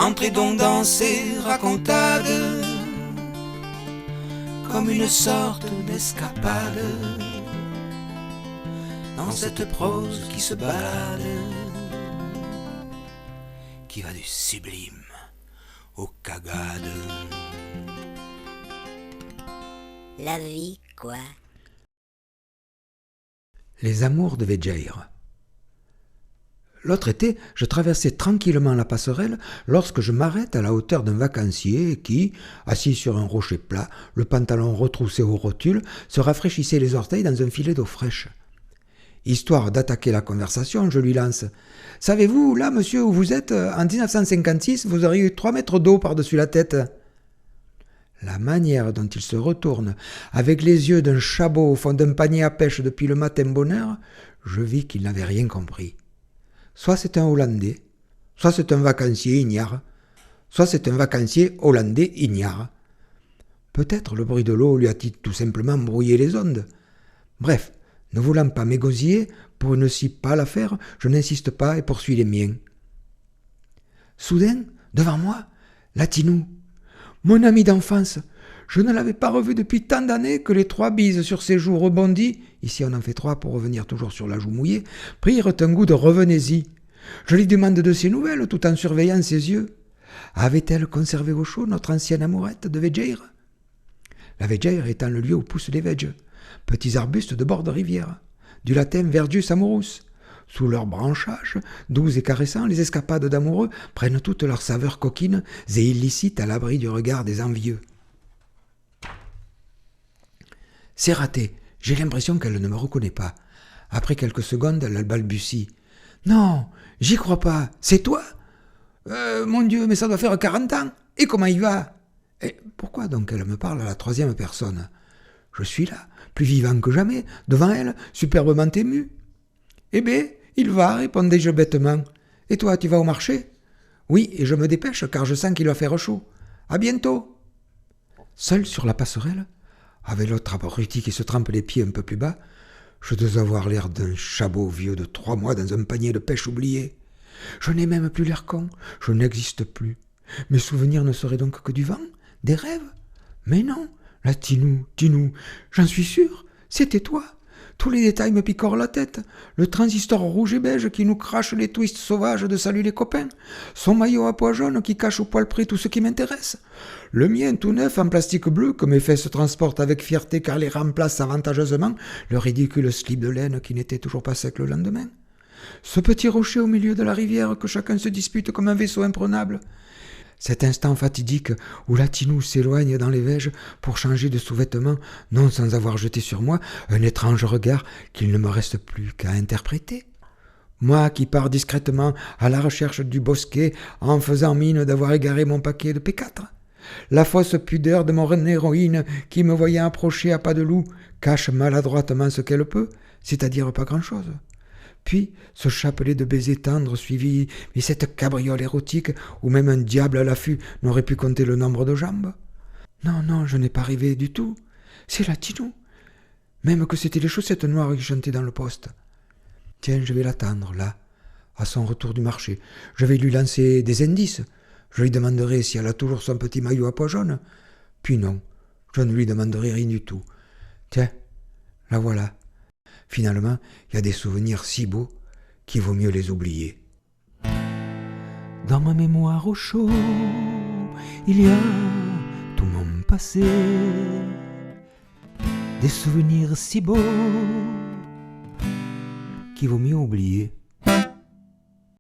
entrez donc dans ces racontades, comme une sorte d'escapade, dans cette prose qui se balade, qui va du sublime au cagade. La vie, quoi. Les amours de Vegeir. L'autre été, je traversais tranquillement la passerelle lorsque je m'arrête à la hauteur d'un vacancier qui, assis sur un rocher plat, le pantalon retroussé aux rotules, se rafraîchissait les orteils dans un filet d'eau fraîche. Histoire d'attaquer la conversation, je lui lance « Savez-vous, là, monsieur, où vous êtes, en 1956, vous auriez eu 3 mètres d'eau par-dessus la tête ?» La manière dont il se retourne, avec les yeux d'un chabot au fond d'un panier à pêche depuis le matin bonheur, je vis qu'il n'avait rien compris. Soit c'est un Hollandais, soit c'est un vacancier ignare, soit c'est un vacancier hollandais ignare. Peut-être le bruit de l'eau lui a-t-il tout simplement brouillé les ondes. Bref, ne voulant pas m'égosiller, pour ne si pas l'affaire, je n'insiste pas et poursuis les miens. Soudain, devant moi, Latinou, mon ami d'enfance, je ne l'avais pas revu depuis tant d'années que les 3 bises sur ses joues rebondies, ici on en fait 3 pour revenir toujours sur la joue mouillée, prirent un goût de revenez-y. Je lui demande de ses nouvelles tout en surveillant ses yeux. Avait-elle conservé au chaud notre ancienne amourette de Vegeir? La Vegeir étant le lieu où poussent les vèges, petits arbustes de bord de rivière, du latin Verdus amorus. Sous leurs branchages, doux et caressants, les escapades d'amoureux prennent toute leur saveur coquine et illicite à l'abri du regard des envieux. C'est raté, j'ai l'impression qu'elle ne me reconnaît pas. Après quelques secondes, elle balbutie. « Non, j'y crois pas, c'est toi ? Mon Dieu, mais ça doit faire 40 ans. Et comment il va ?» Et pourquoi donc elle me parle à la 3e personne ? Je suis là, plus vivant que jamais, devant elle, superbement ému. « Eh bien, il va, répondais-je bêtement. Et toi, tu vas au marché ? Oui, et je me dépêche, car je sens qu'il va faire chaud. À bientôt. Seul sur la passerelle, avec l'autre abruti qui se trempe les pieds un peu plus bas, je dois avoir l'air d'un chabot vieux de 3 mois dans un panier de pêche oublié. Je n'ai même plus l'air con, je n'existe plus. Mes souvenirs ne seraient donc que du vent, des rêves ? Mais non, la Tinou, j'en suis sûr, c'était toi. Tous les détails me picorent la tête. Le transistor rouge et beige qui nous crache les twists sauvages de Salut les copains. Son maillot à pois jaune qui cache au poil près tout ce qui m'intéresse. Le mien tout neuf en plastique bleu que mes fesses transportent avec fierté car les remplacent avantageusement le ridicule slip de laine qui n'était toujours pas sec le lendemain. Ce petit rocher au milieu de la rivière que chacun se dispute comme un vaisseau imprenable. Cet instant fatidique où Latinou s'éloigne dans les vèges pour changer de sous-vêtements, non sans avoir jeté sur moi un étrange regard qu'il ne me reste plus qu'à interpréter. Moi qui pars discrètement à la recherche du bosquet en faisant mine d'avoir égaré mon paquet de P4. La fausse pudeur de mon héroïne qui, me voyant approcher à pas de loup, cache maladroitement ce qu'elle peut, c'est-à-dire pas grand-chose. Puis, ce chapelet de baisers tendres suivi, et cette cabriole érotique où même un diable à l'affût n'aurait pu compter le nombre de jambes. Non, je n'ai pas rêvé du tout. C'est Latinou. Même que c'était les chaussettes noires qui chantaient dans le poste. Tiens, je vais l'attendre, là, à son retour du marché. Je vais lui lancer des indices. Je lui demanderai si elle a toujours son petit maillot à pois jaune. Puis non, je ne lui demanderai rien du tout. Tiens, la voilà. Finalement, il y a des souvenirs si beaux qu'il vaut mieux les oublier. Dans ma mémoire au chaud, il y a tout mon passé, des souvenirs si beaux qu'il vaut mieux oublier.